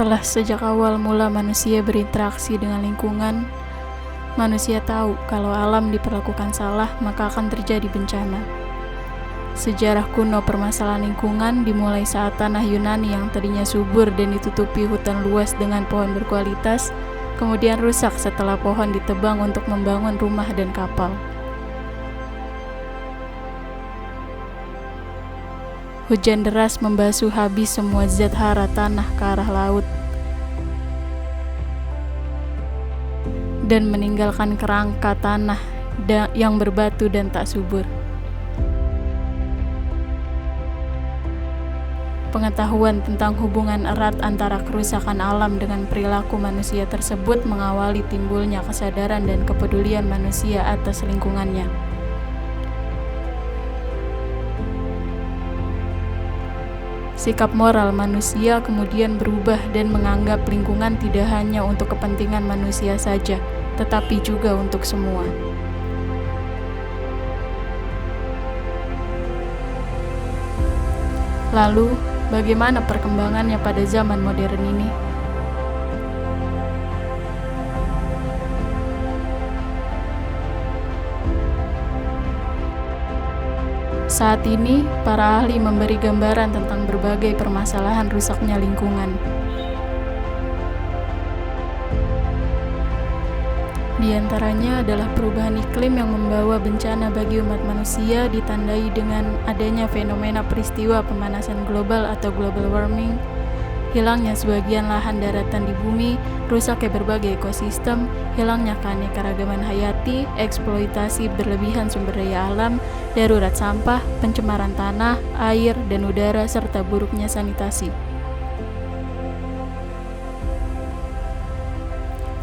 Setelah sejak awal mula manusia berinteraksi dengan lingkungan, manusia tahu kalau alam diperlakukan salah maka akan terjadi bencana. Sejarah kuno permasalahan lingkungan dimulai saat tanah Yunani yang tadinya subur dan ditutupi hutan luas dengan pohon berkualitas, kemudian rusak setelah pohon ditebang untuk membangun rumah dan kapal. Hujan deras membasuh habis semua zat hara tanah ke arah laut dan meninggalkan kerangka tanah yang berbatu dan tak subur. Pengetahuan tentang hubungan erat antara kerusakan alam dengan perilaku manusia tersebut mengawali timbulnya kesadaran dan kepedulian manusia atas lingkungannya. Sikap moral manusia kemudian berubah dan menganggap lingkungan tidak hanya untuk kepentingan manusia saja, tetapi juga untuk semua. Lalu, bagaimana perkembangannya pada zaman modern ini? Saat ini, para ahli memberi gambaran tentang berbagai permasalahan rusaknya lingkungan. Di antaranya adalah perubahan iklim yang membawa bencana bagi umat manusia ditandai dengan adanya fenomena peristiwa pemanasan global atau global warming, hilangnya sebagian lahan daratan di bumi, rusaknya berbagai ekosistem, hilangnya keanekaragaman hayati, eksploitasi berlebihan sumber daya alam, darurat sampah, pencemaran tanah, air, dan udara, serta buruknya sanitasi.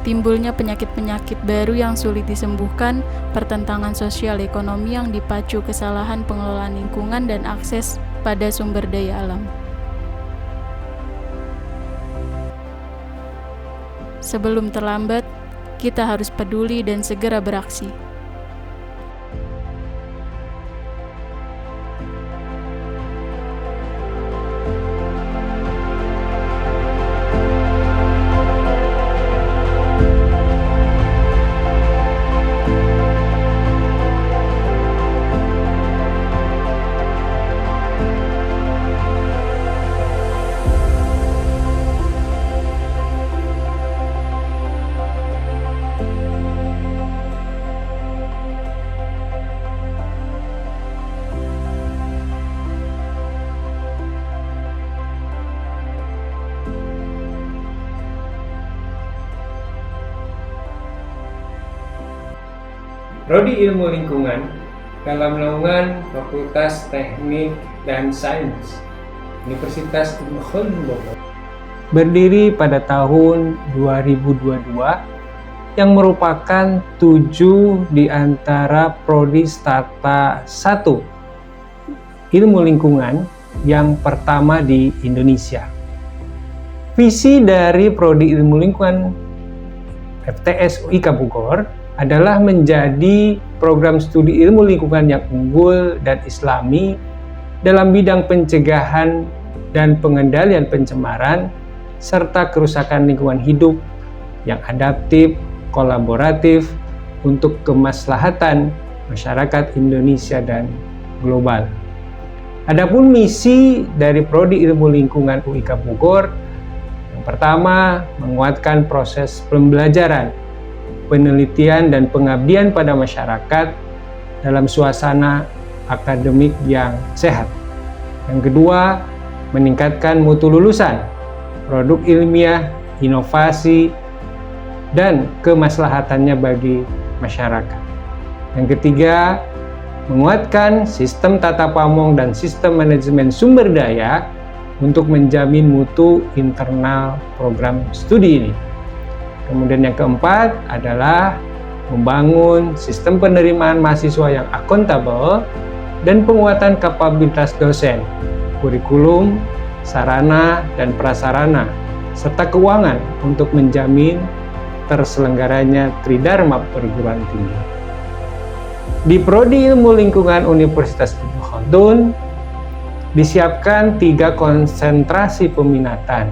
Timbulnya penyakit-penyakit baru yang sulit disembuhkan, pertentangan sosial ekonomi yang dipacu kesalahan pengelolaan lingkungan dan akses pada sumber daya alam. Sebelum terlambat, kita harus peduli dan segera beraksi. Prodi Ilmu Lingkungan dalam naungan Fakultas Teknik dan Sains Universitas Ibnu Khaldun Bogor berdiri pada tahun 2022 yang merupakan 7 di antara prodi Starta 1 Ilmu Lingkungan yang pertama di Indonesia. Visi dari Prodi Ilmu Lingkungan FTS UIK Bogor adalah menjadi program studi ilmu lingkungan yang unggul dan islami dalam bidang pencegahan dan pengendalian pencemaran serta kerusakan lingkungan hidup yang adaptif, kolaboratif untuk kemaslahatan masyarakat Indonesia dan global. Adapun misi dari Prodi Ilmu Lingkungan UIK Bogor, yang pertama, menguatkan proses pembelajaran, penelitian dan pengabdian pada masyarakat dalam suasana akademik yang sehat. Yang kedua, meningkatkan mutu lulusan, produk ilmiah, inovasi, dan kemaslahatannya bagi masyarakat. Yang ketiga, menguatkan sistem tata pamong dan sistem manajemen sumber daya untuk menjamin mutu internal program studi ini. Kemudian yang keempat adalah membangun sistem penerimaan mahasiswa yang akuntabel dan penguatan kapabilitas dosen, kurikulum, sarana dan prasarana, serta keuangan untuk menjamin terselenggaranya tridharma perguruan tinggi. Di Prodi Ilmu Lingkungan Universitas Ibnu Khaldun disiapkan 3 konsentrasi peminatan,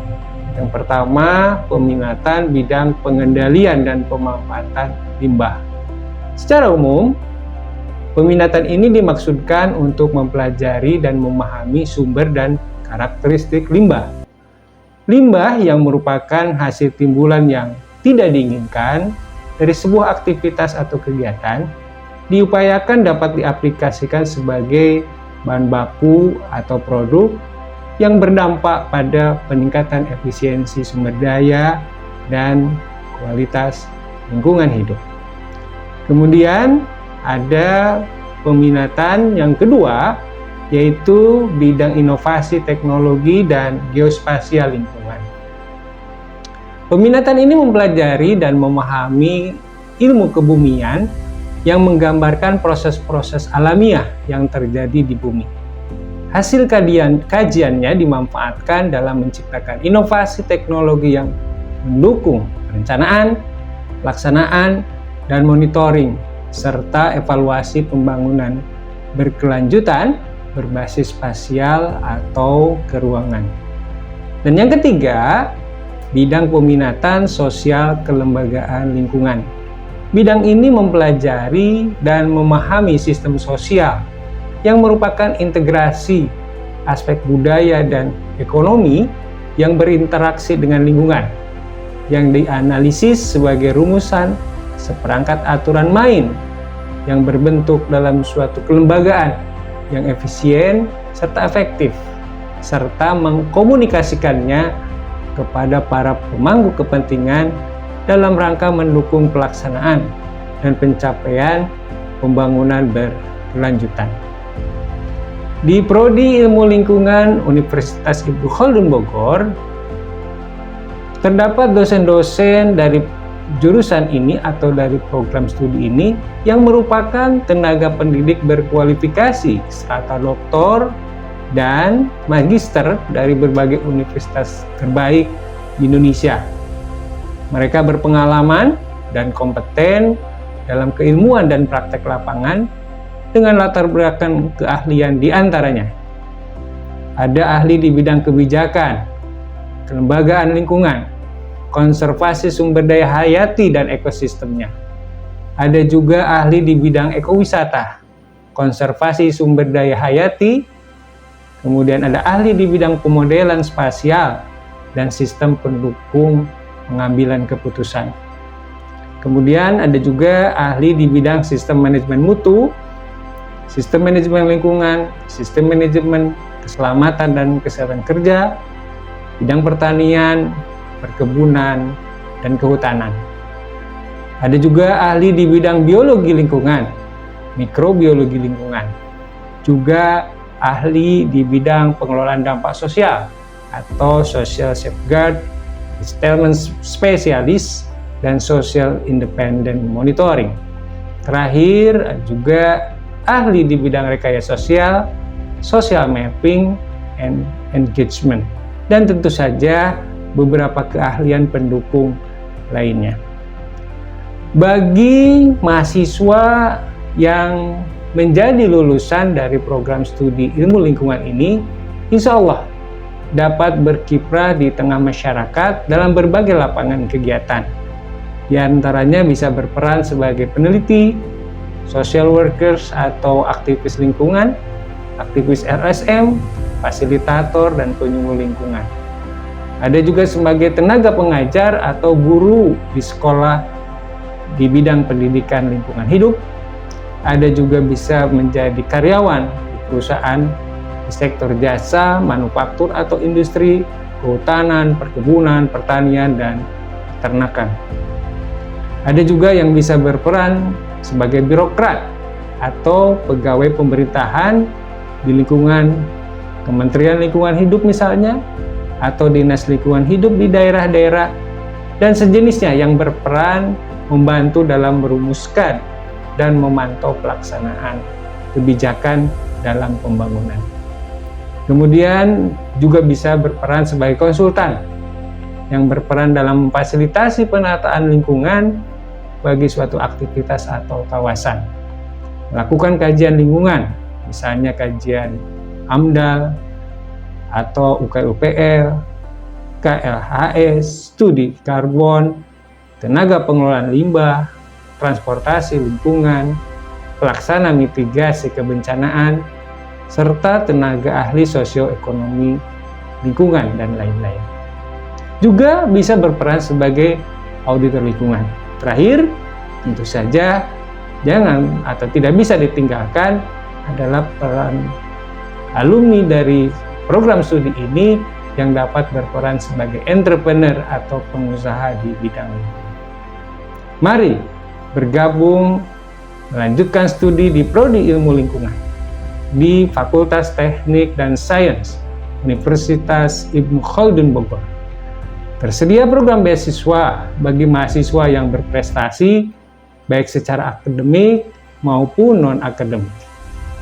Yang pertama, peminatan bidang pengendalian dan pemanfaatan limbah. Secara umum, peminatan ini dimaksudkan untuk mempelajari dan memahami sumber dan karakteristik limbah. Limbah yang merupakan hasil timbulan yang tidak diinginkan dari sebuah aktivitas atau kegiatan, diupayakan dapat diaplikasikan sebagai bahan baku atau produk yang berdampak pada peningkatan efisiensi sumber daya dan kualitas lingkungan hidup. Kemudian ada peminatan yang kedua, yaitu bidang inovasi teknologi dan geospasial lingkungan. Peminatan ini mempelajari dan memahami ilmu kebumian yang menggambarkan proses-proses alamiah yang terjadi di bumi. Hasil kajiannya dimanfaatkan dalam menciptakan inovasi teknologi yang mendukung perencanaan, pelaksanaan, dan monitoring, serta evaluasi pembangunan berkelanjutan berbasis spasial atau keruangan. Dan yang ketiga, bidang peminatan sosial kelembagaan lingkungan. Bidang ini mempelajari dan memahami sistem sosial yang merupakan integrasi aspek budaya dan ekonomi yang berinteraksi dengan lingkungan, yang dianalisis sebagai rumusan seperangkat aturan main yang berbentuk dalam suatu kelembagaan yang efisien serta efektif, serta mengkomunikasikannya kepada para pemangku kepentingan dalam rangka mendukung pelaksanaan dan pencapaian pembangunan berkelanjutan. Di Prodi Ilmu Lingkungan Universitas Ibnu Khaldun Bogor, terdapat dosen-dosen dari jurusan ini atau dari program studi ini yang merupakan tenaga pendidik berkualifikasi strata doktor dan magister dari berbagai universitas terbaik di Indonesia. Mereka berpengalaman dan kompeten dalam keilmuan dan praktek lapangan dengan latar belakang keahlian di antaranya. Ada ahli di bidang kebijakan, kelembagaan lingkungan, konservasi sumber daya hayati dan ekosistemnya. Ada juga ahli di bidang ekowisata, konservasi sumber daya hayati, kemudian ada ahli di bidang pemodelan spasial dan sistem pendukung pengambilan keputusan. Kemudian ada juga ahli di bidang sistem manajemen mutu, sistem manajemen lingkungan, sistem manajemen keselamatan dan kesehatan kerja, bidang pertanian, perkebunan, dan kehutanan. Ada juga ahli di bidang biologi lingkungan, mikrobiologi lingkungan, juga ahli di bidang pengelolaan dampak sosial atau social safeguard, settlement specialist, dan social independent monitoring. Terakhir juga ahli di bidang rekayasa sosial, social mapping, and engagement, dan tentu saja beberapa keahlian pendukung lainnya. Bagi mahasiswa yang menjadi lulusan dari program studi ilmu lingkungan ini, insya Allah dapat berkiprah di tengah masyarakat dalam berbagai lapangan kegiatan. Di antaranya bisa berperan sebagai peneliti, social workers atau aktivis lingkungan, aktivis RSM, fasilitator, dan penyuluh lingkungan. Ada juga sebagai tenaga pengajar atau guru di sekolah di bidang pendidikan lingkungan hidup. Ada juga bisa menjadi karyawan di perusahaan di sektor jasa, manufaktur atau industri, kehutanan, perkebunan, pertanian, dan peternakan. Ada juga yang bisa berperan sebagai birokrat atau pegawai pemerintahan di lingkungan Kementerian Lingkungan Hidup misalnya, atau Dinas Lingkungan Hidup di daerah-daerah, dan sejenisnya yang berperan membantu dalam merumuskan dan memantau pelaksanaan kebijakan dalam pembangunan. Kemudian juga bisa berperan sebagai konsultan yang berperan dalam memfasilitasi penataan lingkungan bagi suatu aktivitas atau kawasan. Melakukan kajian lingkungan, misalnya kajian AMDAL atau UKUPL, KLHS, studi karbon, tenaga pengelolaan limbah, transportasi lingkungan, pelaksana mitigasi kebencanaan, serta tenaga ahli sosioekonomi lingkungan dan lain-lain. Juga bisa berperan sebagai auditor lingkungan. Terakhir, tentu saja jangan atau tidak bisa ditinggalkan adalah peran alumni dari program studi ini yang dapat berperan sebagai entrepreneur atau pengusaha di bidang lingkungan. Mari bergabung melanjutkan studi di Prodi Ilmu Lingkungan di Fakultas Teknik dan Sains Universitas Ibnu Khaldun Bogor. Tersedia program beasiswa bagi mahasiswa yang berprestasi baik secara akademik maupun non-akademik.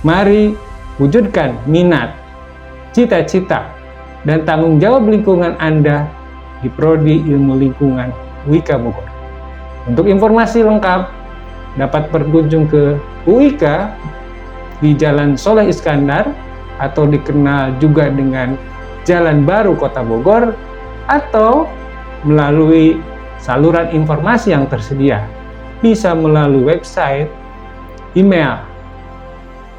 Mari wujudkan minat, cita-cita, dan tanggung jawab lingkungan Anda di Prodi Ilmu Lingkungan UIK Bogor. Untuk informasi lengkap dapat berkunjung ke UIK di Jalan Soleh Iskandar atau dikenal juga dengan Jalan Baru Kota Bogor, atau melalui saluran informasi yang tersedia, bisa melalui website, email,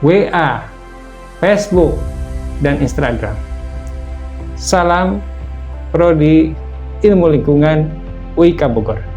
WA, Facebook, dan Instagram. Salam Prodi Ilmu Lingkungan UIK Bogor.